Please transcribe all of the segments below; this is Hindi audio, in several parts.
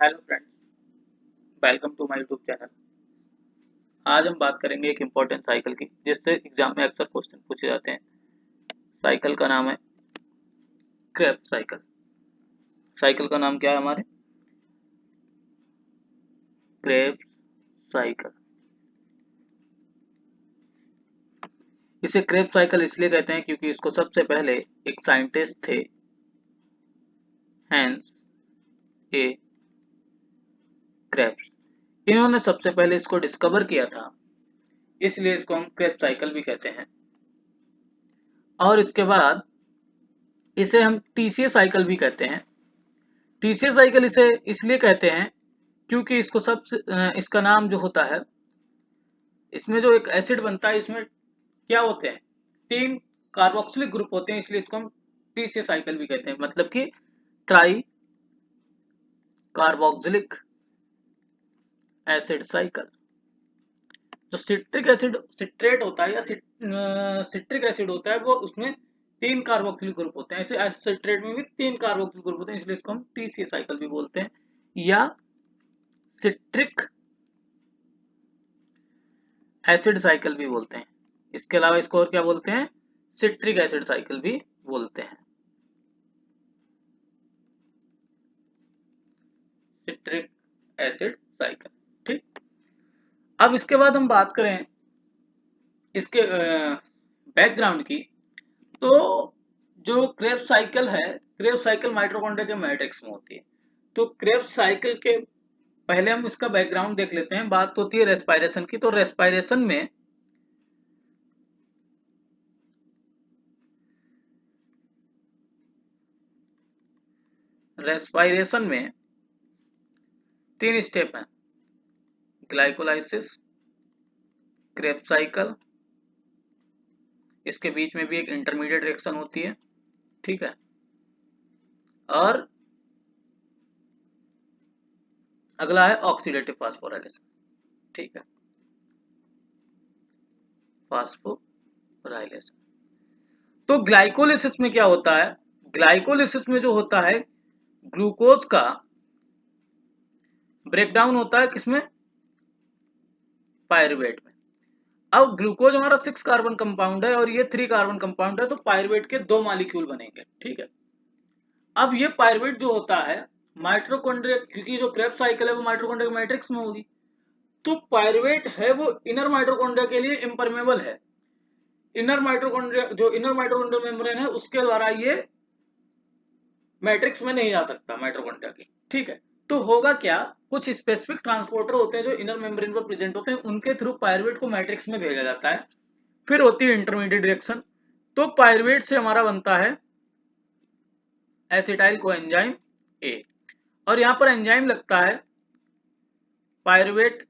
Hello friends, welcome to my YouTube channel. आज हम बात करेंगे एक इम्पोर्टेंट साइकिल की जिससे एग्जाम में अक्सर क्वेश्चन पूछे जाते हैं। साइकिल का नाम है क्रेब्स साइकिल। साइकिल का नाम क्या है हमारे? Krebs cycle. इसे क्रेब्स साइकिल इसलिए कहते हैं क्योंकि इसको सबसे पहले एक साइंटिस्ट थे, हैंस ए क्रेब्स। इन्होंने सबसे पहले इसको डिस्कवर किया था, इसलिए इसको हम क्रेब्स साइकिल भी कहते हैं। और इसके बाद इसे हम टीसीए साइकिल भी कहते हैं। टीसीए साइकिल इसे इसलिए कहते हैं क्योंकि इसका नाम जो होता है, इसमें जो एक एसिड बनता है, इसमें क्या होते हैं, 3 कार्बोक्सिलिक ग्रुप होते हैं, इसलिए इसको हम टीसीए साइकिल भी कहते हैं। मतलब कि ट्राई कार्बोक्सिलिक एसिड साइकिल। जो सिट्रिक एसिड सिट्रेट होता है या सिट्रिक एसिड होता है, वो उसमें 3 कार्बोक्सिलिक ग्रुप होते हैं। ऐसे सिट्रेट में भी 3 कार्बोक्सिलिक ग्रुप होते हैं, इसलिए इसको हम टीसीए साइकिल भी बोलते हैं या सिट्रिक एसिड साइकिल भी बोलते हैं। इसके अलावा इसको और क्या बोलते हैं? सिट्रिक एसिड साइकिल भी बोलते हैं। Citric acid cycle. ठीक। अब इसके बाद हम बात करें इसके बैकग्राउंड की, तो जो क्रेब्स साइकिल है, क्रेब्स साइकिल माइटोकॉन्ड्रिया के मैट्रिक्स में होती है। तो क्रेब्स साइकिल के पहले हम इसका बैकग्राउंड देख लेते हैं। बात होती है रेस्पिरेशन की, तो रेस्पिरेशन में 3 स्टेप हैं: ग्लाइकोलाइसिस, क्रेब्स साइकिल, इसके बीच में भी एक इंटरमीडिएट रिएक्शन होती है। ठीक है। और अगला है ऑक्सीडेटिव फास्फोराइलेशन। ठीक है, फास्फोराइलेशन। तो ग्लाइकोलिसिस में क्या होता है? ग्लाइकोलिसिस में जो होता है, ग्लूकोज का ब्रेकडाउन होता है किसमें? पायरुवेट में। अब ग्लूकोज हमारा 6 कार्बन कंपाउंड है और ये 3 कार्बन कंपाउंड है, तो पायरुवेट के 2 मॉलिक्यूल बनेंगे। ठीक है। अब ये पायरुवेट जो होता है माइटोकॉन्ड्रिया, क्योंकि जो क्रेब्स साइकिल है वो माइटोकॉन्ड्रिया के मैट्रिक्स में होगी, तो पायरुवेट है वो इनर माइटोकॉन्ड्रिया के लिए इम्परमेबल है। इनर माइटोकॉन्ड्रियल मेम्ब्रेन है, उसके द्वारा ये मैट्रिक्स में नहीं आ सकता माइटोकॉन्ड्रिया की। ठीक है। तो होगा क्या, कुछ स्पेसिफिक ट्रांसपोर्टर होते हैं जो इनर मेम्ब्रेन पर प्रेजेंट होते हैं, उनके थ्रू पायरुवेट को मैट्रिक्स में भेजा जाता है। फिर होती है इंटरमीडिएट रिएक्शन। तो पायरुवेट से हमारा बनता है एसिटाइल कोएंजाइम ए, और यहां पर एंजाइम लगता है पायरुवेट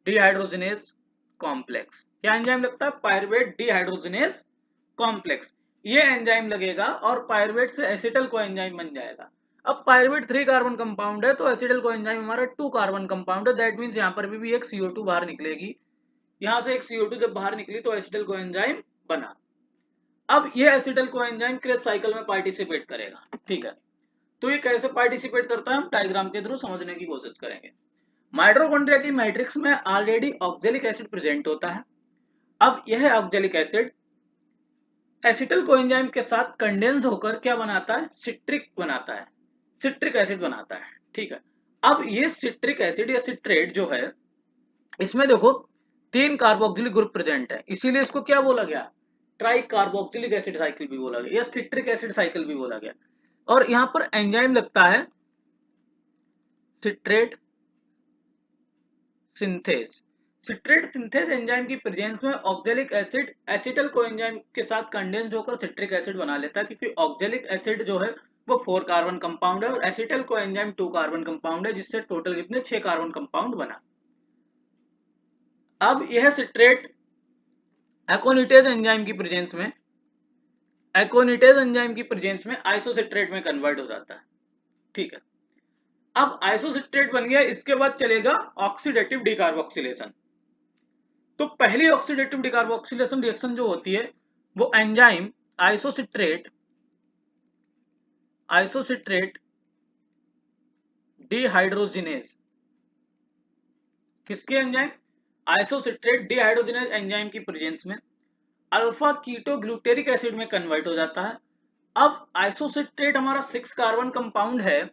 डिहाइड्रोजिनेज कॉम्प्लेक्स। क्या एंजाइम लगता है? Pyruvate dehydrogenase complex. ये एंजाइम लगेगा और पायरुवेट से एसिटल कोएंजाइम बन जाएगा। अब पायरुवेट 3 कार्बन कंपाउंड है, तो एसिटल कोएंजाइम हमारा 2 कार्बन कंपाउंड है। दैट मींस यहां पर भी एक CO2 बाहर निकलेगी। यहां से एक CO2 जब बाहर निकली तो एसिटल कोएंजाइम बना। अब ये एसिटल कोएंजाइम क्रेब्स साइकिल में पार्टिसिपेट करेगा। ठीक है। तो ये कैसे पार्टिसिपेट करता है, हम डायग्राम के थ्रू समझने की कोशिश करेंगे। माइटोकॉन्ड्रिया की मैट्रिक्स में ऑलरेडी ऑक्जेलिक एसिड प्रेजेंट होता है। अब यह ऑक्जेलिक एसिड एसिटल कोएंजाइम के साथ कंडेंस्ड होकर क्या बनाता है? सिट्रिक बनाता है, सिट्रिक एसिड बनाता है। ठीक है। अब ये सिट्रिक एसिड या सिट्रेट जो है, इसमें देखो 3 कार्बोक्सिलिक ग्रुप प्रेजेंट है, इसीलिए इसको क्या बोला गया? ट्राई कार्बोक्सिलिक एसिड साइकिल भी बोला गया या सिट्रिक एसिड साइकिल भी बोला गया। और यहां पर एंजाइम लगता है citrate synthase. Citrate synthase enzyme की प्रेजेंस में ऑक्जेलिक एसिड एसिटल कोएंजाइम के साथ कंडेंस्ड होकर सिट्रिक एसिड बना लेता है, क्योंकि ऑक्जेलिक एसिड जो है वो 4 कार्बन कंपाउंड है और एसिटल कोएंजाइम 2 कार्बन कंपाउंड है, जिससे टोटल कितने 6 कार्बन कंपाउंड बना। अब यह सिट्रेट एकोनिटेज एंजाइम की प्रेजेंस में आइसोसिट्रेट में कन्वर्ट हो जाता है। ठीक है। अब आइसोसिट्रेट बन गया, इसके बाद चलेगा ऑक्सीडेटिव डिकार्बोक्सिलेशन। तो पहली ऑक्सीडेटिव डिकार्बोक्सिलेशन रिएक्शन जो होती है, वो एंजाइम आइसोसिट्रेट आइसोसिट्रेट डिहाइड्रोजिनेज, किसके एंजाइम? आइसोसिट्रेट डिहाइड्रोजिनेज एंजाइम की प्रेजेंस में अल्फा कीटो ग्लूटेरिक एसिड में कन्वर्ट हो जाता है। अब आइसोसिट्रेट हमारा 6 कार्बन कंपाउंड है,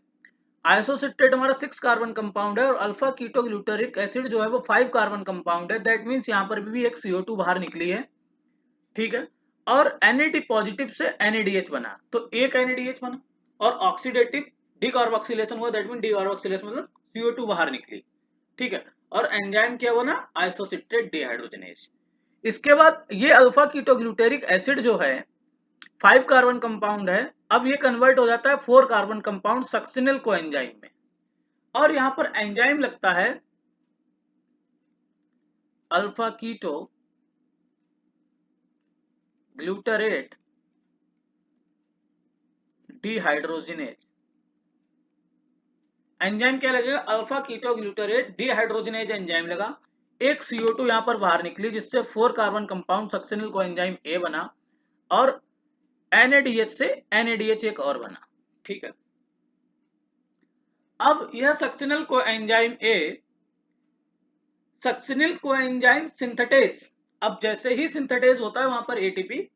आइसोसिट्रेट हमारा 6 कार्बन कंपाउंड है और अल्फा कीटो ग्लूटेरिक एसिड जो है वो 5 कार्बन कंपाउंड है। दैट मींस यहां पर भी एक CO2 बाहर निकली है, ठीक है। और NAD पॉजिटिव से NADH बना, तो एक NADH बना और ऑक्सीडेटिव डीकार्बोक्सिलेशन हुआ, दैट मीन डीकार्बोक्सिलेशन मतलब CO2 बाहर निकली, ठीक है। और एंजाइम क्या बना? Isocitrate dehydrogenase. इसके बाद ये अल्फा कीटोग्लूटेरिक एसिड जो है 5 कार्बन कंपाउंड है, अब ये कन्वर्ट हो जाता है 4 कार्बन कंपाउंड सक्सिनिल कोएंजाइम में, और यहां पर एंजाइम लगता है alpha keto glutarate dehydrogenase. Enzyme क्या लगेगा? Alpha keto glutarate dehydrogenase enzyme लगा, एक CO2 यहां पर बाहर निकली जिससे 4 carbon compound succinyl coenzyme A बना और NADH से NADH एक और बना, ठीक है। अब यह succinyl coenzyme A succinyl coenzyme synthetase, अब जैसे ही सिंथेटेज होता है वहां पर ATP,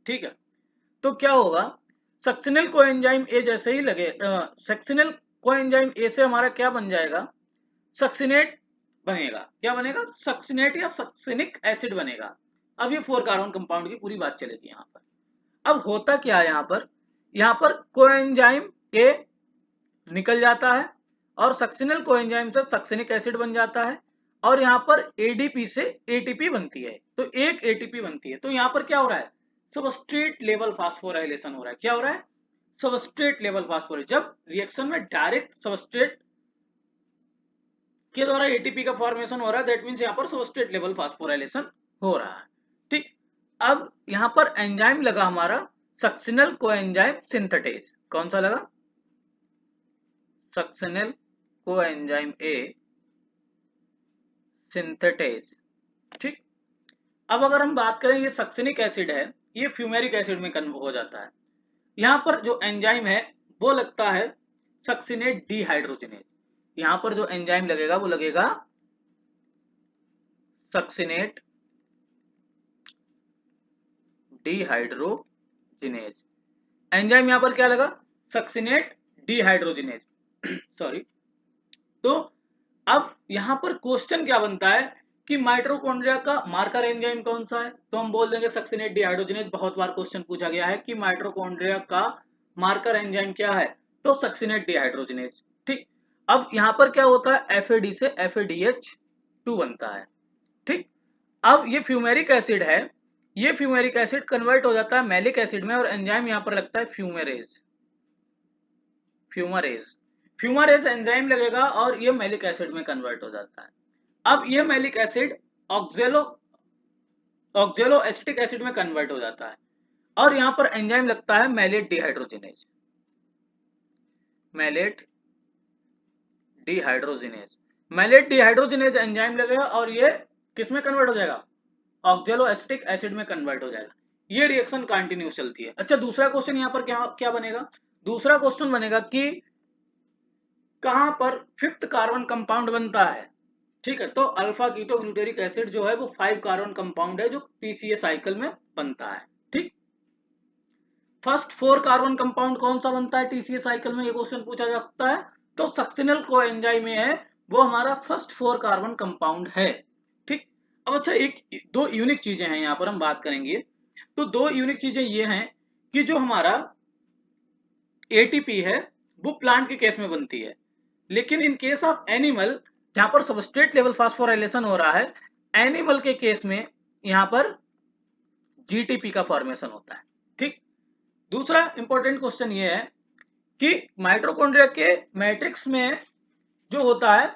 ठीक है। तो क्या होगा? सक्सिनिल कोएंजाइम A जैसे ही लगे सक्सिनिल कोएंजाइम A से हमारा क्या बन जाएगा? सक्सिनेट बनेगा। क्या बनेगा? सक्सिनेट या सक्सिनिक एसिड बनेगा। अब ये 4 कार्बन कंपाउंड की पूरी बात चलेगी यहां पर। अब होता क्या है यहां पर कोएंजाइम A निकल जाता है और सक्सिनल कोएंजाइम से सक्सिनिक एसिड बन जाता है और यहां पर ADP से ATP बनती है, तो एक ATP बनती है। तो यहां पर क्या हो रहा है? सबस्ट्रेट लेवल फास्फोराइलेशन हो रहा है। क्या हो रहा है? Substrate level phosphorylation. जब रिएक्शन में डायरेक्ट सबस्ट्रेट के द्वारा ATP का फॉर्मेशन हो रहा है, दैट मींस यहां पर सबस्ट्रेट लेवल फास्फोराइलेशन हो रहा है, ठीक। अब यहां पर एंजाइम लगा हमारा सक्सिनल कोएंजाइम सिंथेटेज। कौन सा लगा? सक्सिनल कोएंजाइम A सिंथेटेज, ठीक। अब अगर हम बात करें, ये सक्सिनिक एसिड है, ये फ्यूमेरिक एसिड में कन्वर्ट हो जाता है। यहां पर जो एंजाइम है वो लगता है सक्सिनेट डिहाइड्रोजिनेज। यहां पर जो एंजाइम लगेगा वो लगेगा सक्सिनेट डिहाइड्रोजिनेज। एंजाइम यहां पर क्या लगा? Succinate dehydrogenase sorry. तो अब यहां पर क्वेश्चन क्या बनता है कि माइटोकॉन्ड्रिया का मार्कर एंजाइम कौन सा है? तो हम बोल देंगे सक्सिनेट डिहाइड्रोजिनेज। बहुत बार क्वेश्चन पूछा गया है कि माइटोकॉन्ड्रिया का मार्कर एंजाइम क्या है, तो सक्सिनेट डिहाइड्रोजिनेज, ठीक। अब यहां पर क्या होता है? FAD से FADH2 बनता है, ठीक। अब ये फ्यूमेरिक एसिड है, ये फ्यूमेरिक एसिड कन्वर्ट हो जाता है मैलिक एसिड में और एंजाइम यहां पर लगता है फ्यूमेरेज। फ्यूमरेज फ्यूमरेज एंजाइम लगेगा और ये मैलिक एसिड में कन्वर्ट हो जाता है। अब ये malic acid oxalo acetic acid में कन्वर्ट हो जाता है और यहां पर एंजाइम लगता है malate dehydrogenase. Malate dehydrogenase malate dehydrogenase enzyme लगेगा और ये किस में कन्वर्ट हो जाएगा? ऑक्जेलो एसिटिक एसिड में कन्वर्ट हो जाएगा। ये रिएक्शन कंटिन्यूस चलती है। अच्छा, दूसरा क्वेश्चन यहां पर क्या क्या बनेगा? दूसरा क्वेश्चन बनेगा कि कहां पर 5th कार्बन कंपाउंड बनता है, ठीक है। तो अल्फा कीटो ग्लूटेरिक एसिड जो है वो 5 कार्बन कंपाउंड है जो TCA साइकिल में बनता है, ठीक। फर्स्ट 4 कार्बन कंपाउंड कौन सा बनता है TCA साइकिल में? ये क्वेश्चन पूछा जा सकता है। तो सक्सिनल कोएंजाइम में है, वो हमारा फर्स्ट 4 कार्बन कंपाउंड है, ठीक। अब अच्छा, एक दो यूनिक चीजें हैं यहां पर हम बात करेंगे। तो दो यूनिक चीजें ये हैं कि जो हमारा ATP है वो प्लांट के केस में बनती है, लेकिन इन केस ऑफ एनिमल जहां पर सबस्ट्रेट लेवल फास्फोराइलेशन हो रहा है, एनिमल के केस में यहां पर GTP का फॉर्मेशन होता है, ठीक। दूसरा इंपॉर्टेंट क्वेश्चन ये है कि माइटोकॉन्ड्रिया के मैट्रिक्स में जो होता है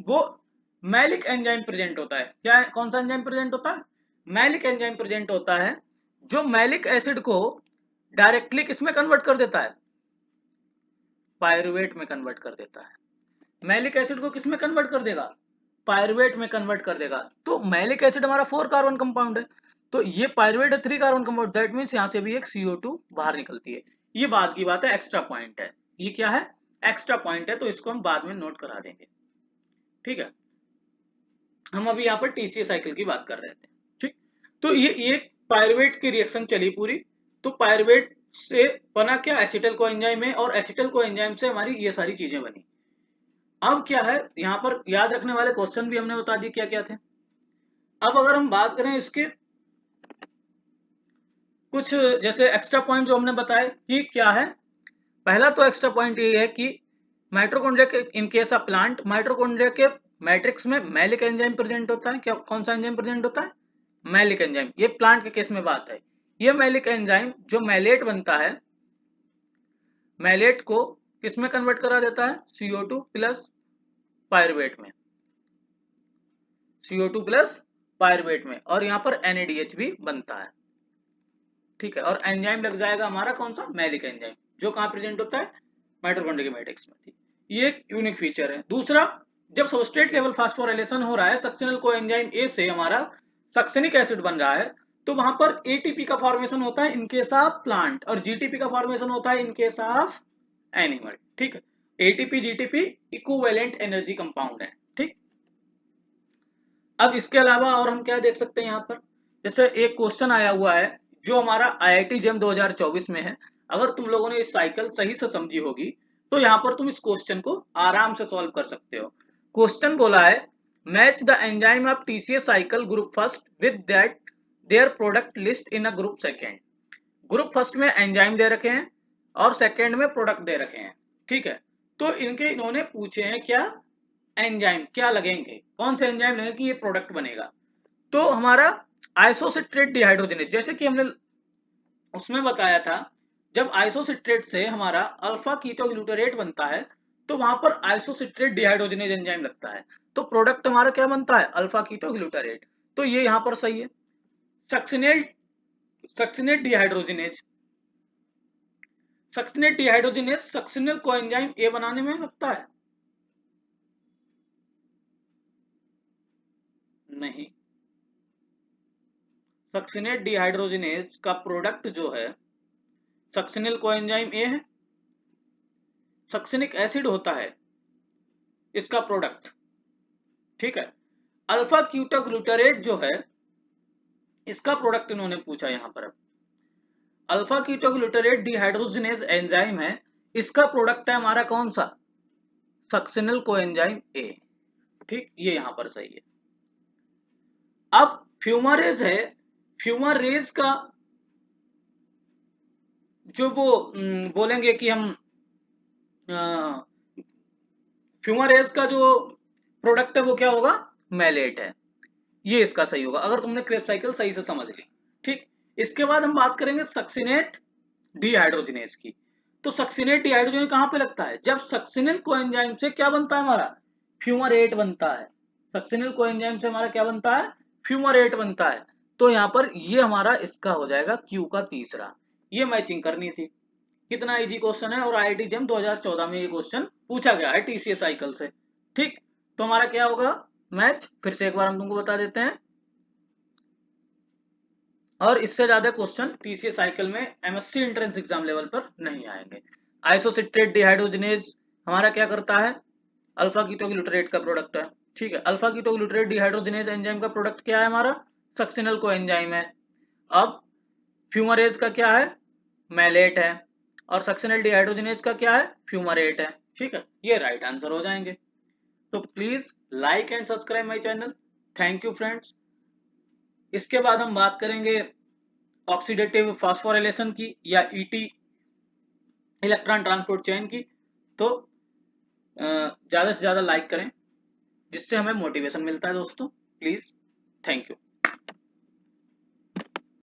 वो मैलिक एंजाइम प्रेजेंट होता है। क्या है? कौन सा एंजाइम प्रेजेंट होता है? मैलिक एंजाइम प्रेजेंट होता है, जो मैलिक एसिड को डायरेक्टली किसमें कन्वर्ट कर देता है? पायरुवेट में कन्वर्ट कर देता है। मैलिक एसिड को किसमें कन्वर्ट कर देगा? पायरुवेट में कन्वर्ट कर देगा। तो मैलिक एसिड हमारा 4 कार्बन कंपाउंड है, तो ये पायरुवेट है 3 कार्बन कंपाउंड, दैट मींस यहां से भी एक CO2 बाहर निकलती है। ये बाद की बात है, एक्स्ट्रा पॉइंट है। ये क्या है? एक्स्ट्रा पॉइंट है, तो इसको हम बाद में नोट करा देंगे। ठीक है, हम अभी यहाँ पर टीसीए साइकिल की बात कर रहे थे। ठीक, तो ये पायरुवेट की रिएक्शन चली पूरी। तो पायरुवेट से बना क्या, एसिटल कोएंजाइम है, और एसिटल कोएंजाइम से हमारी ये सारी चीजें बनी। अब क्या है, यहाँ पर याद रखने वाले क्वेश्चन भी हमने बता दिए क्या क्या थे। अब अगर हम बात करें इसके कुछ जैसे एक्स्ट्रा पॉइंट जो हमने बताए कि क्या है, पहला तो एक्स्ट्रा पॉइंट ये है कि माइटोकॉन्ड्रिया के in case of plant, mitochondria के मैट्रिक्स में मैलिक एंजाइम प्रेजेंट होता है। क्या, कौन सा एंजाइम प्रेजेंट होता है, मैलिक एंजाइम। ये प्लांट के केस में बात है। ये मैलिक एंजाइम जो मैलेट बनता है, मैलेट को किस में कन्वर्ट करा देता है, CO2 प्लस पायरुवेट में, CO2 प्लस पायरुवेट में, और यहाँ पर NADH भी बनता है। ठीक है, और एंजाइम लग जाएगा हमारा कौन सा, मैलिक एंजाइम, जो कहाँ प्रेजेंट होता है, माइटोकॉन्ड्रिया के मैट्रिक्स में। ये एक यूनिक फीचर है। दूसरा, जब सबस्ट्रेट लेवल फास्फोराइलेशन हो रहा है सक्सिनल कोएंजाइम ए से हमारा सक्सेनिक एसिड बन रहा है, तो वहां पर एटीपी का फॉर्मेशन होता है इन केस ऑफ प्लांट, और जीटीपी का फॉर्मेशन होता है इन केस ऑफ एनिमल। ठीक है, ATP GTP equivalent energy compound है। ठीक, अब इसके अलावा और हम क्या देख सकते हैं यहाँ पर, जैसे एक क्वेश्चन आया हुआ है जो हमारा IIT जेम 2024 में है। अगर तुम लोगों ने इस साइकिल सही से समझी होगी तो यहाँ पर तुम इस क्वेश्चन को आराम से सॉल्व कर सकते हो। क्वेश्चन बोला है, match the enzyme of TCA cycle group first with that their product list in a group second. Group first में एंजाइम दे रखे हैं और सेकेंड में प्रोडक्ट दे रखे हैं। ठीक है, तो इन्होंने पूछे हैं क्या, एंजाइम क्या लगेंगे, कौन से एंजाइम लगेंगे कि ये प्रोडक्ट बनेगा। तो हमारा आइसोसिट्रेट डिहाइड्रोजनेज, जैसे कि हमने उसमें बताया था, जब आइसोसिट्रेट से हमारा अल्फा कीटोग्लूटारेट बनता है तो वहां पर आइसोसिट्रेट डिहाइड्रोजनेज एंजाइम लगता है, तो प्रोडक्ट हमारा क्या बनता है, अल्फा कीटोग्लूटारेट। तो ये यहां पर सही है। Succinate succinate dehydrogenase, succinate dehydrogenase succinyl coenzyme A बनाने में लगता है, नहीं। सक्सिनेट डिहाइड्रोजनेज का प्रोडक्ट जो है सक्सिनल कोएंजाइम ए है, सक्सिनिक एसिड होता है इसका प्रोडक्ट। ठीक है, अल्फा क्यूटोग्लूटारेट जो है इसका प्रोडक्ट इन्होंने पूछा यहां पर। अल्फा कीटोग्लूटारेट डिहाइड्रोजनेज एंजाइम है, इसका प्रोडक्ट है हमारा कौन सा, सक्सिनल कोएंजाइम ए। ठीक, ये यहां पर सही है। अब फ्यूमारेज है, फ्यूमारेज का जो वो बोलेंगे कि हम फ्यूमारेज का जो प्रोडक्ट है वो क्या होगा, मैलेट है। ये इसका सही होगा अगर तुमने क्रेब्स साइकिल सही से समझ ली। ठीक, इसके बाद हम बात करेंगे सक्सिनेट डिहाइड्रोजनेज की। तो सक्सिनेट डिहाइड्रोजनेज कहां पे लगता है, जब सक्सिनल कोएंजाइम से क्या बनता है हमारा, फ्यूमारेट बनता है। सक्सिनल कोएंजाइम से हमारा क्या बनता है, फ्यूमारेट बनता है। तो यहाँ पर ये हमारा इसका हो जाएगा क्यू का तीसरा। ये मैचिंग करनी थी। कितना इजी क्वेश्चन है, और IIT जेम 2014 में ये क्वेश्चन पूछा गया है TCA साइकिल से। ठीक, तो हमारा क्या होगा, मैच। फिर से एक बार हम तुमको बता देते हैं, और इससे ज्यादा क्वेश्चन TCA साइकिल में MSc एंट्रेंस एग्जाम लेवल पर नहीं आएंगे। आइसोसिट्रेट डिहाइड्रोजनेज हमारा क्या करता है, अल्फा कीटोग्लूटारेट का प्रोडक्ट है। ठीक है, अल्फा कीटोग्लूटारेट डिहाइड्रोजनेज एंजाइम का प्रोडक्ट क्या है हमारा, सक्सिनल कोएंजाइम है। अब फ्यूमारेज का क्या है, मैलेट है, और सक्सिनल डिहाइड्रोजनेज का क्या है, फ्यूमारेट है। ठीक है, ये राइट आंसर हो जाएंगे। तो please like and subscribe my channel. Thank you friends. इसके बाद हम बात करेंगे ऑक्सीडेटिव फास्फोराइलेशन की या ET, इलेक्ट्रॉन ट्रांसपोर्ट चेन की। तो ज्यादा से ज्यादा लाइक करें जिससे हमें मोटिवेशन मिलता है दोस्तों। Please, thank you.